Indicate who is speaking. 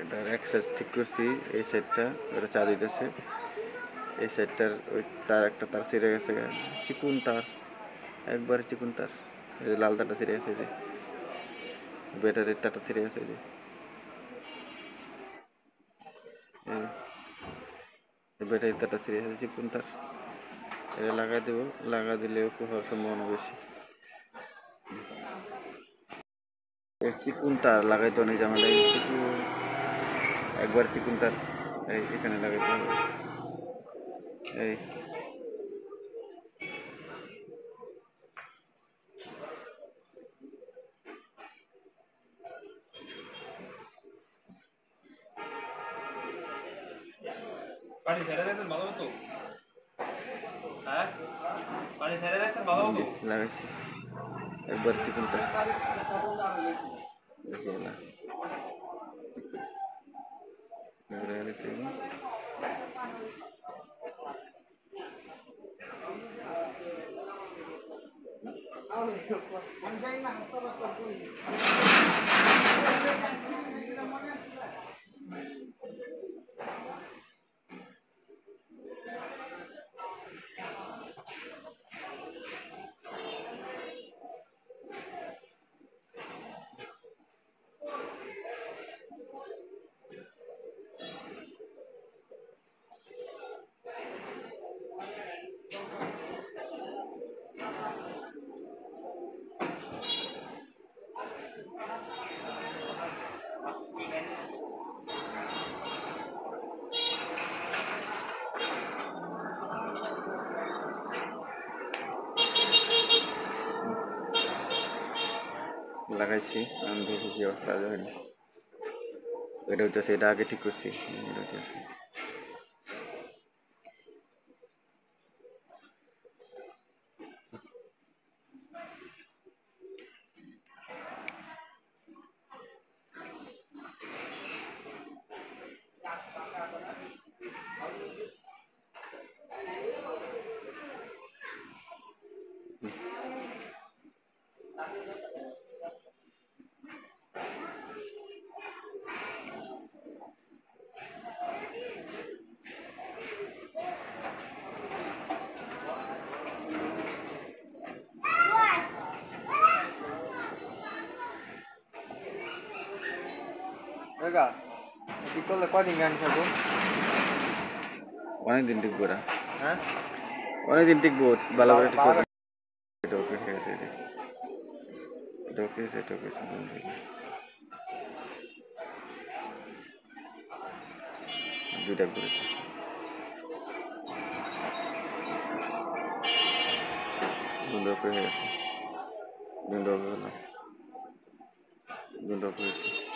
Speaker 1: এটার এক সাইড ঠিক করছি, এই সাইডটা ওটা চা দিতেছে, এই সাইডটার ওই তার একটা তার ছিঁড়ে গেছে, চিকুন তার, একবারে চিকুন তার, এই যে লাল তারটা ছিঁড়ে গেছে, যে ব্যাটারির তারটা ছিঁড়ে গেছে, যে ব্যাটারির তারটা ছিঁড়ে গেছে, চিকুন তার, এটা লাগাই দেবো, লাগা দিলে একটু হওয়ার সম্ভাবনা বেশি। চিকুন তার লাগাইতে অনেক ঝামেলা, একবার চিকুন তার এখানে লাগাইতে হবে, এই
Speaker 2: পানি ছেড়ে দেখছেন ভালো হতো, হ্যাঁ পানি ছেড়ে দেখছেন ভালো হতো,
Speaker 1: লাগাইছি একবার চিকুন তার, দেখি না লাগাইছি, আমি দেখি কি অবস্থা হয়নি, এটা হচ্ছে এটা আগে ঠিক করছি, এটা হচ্ছে
Speaker 2: ঠিক করলে কয়দিন গান থাকবো?
Speaker 1: অনেকদিন টিকবো, এটা
Speaker 2: হ্যাঁ
Speaker 1: অনেকদিন টিকবো, ভালো করে ঠিক করবো। এটা ওকে হয়ে গেছে, যে এটা ওকে হয়েছে, এটা ওকে হয়েছে, দুইটা করে দুটো ওকে হয়ে গেছে, দুটো ওকে হলো, দুটো ওকে হয়েছে।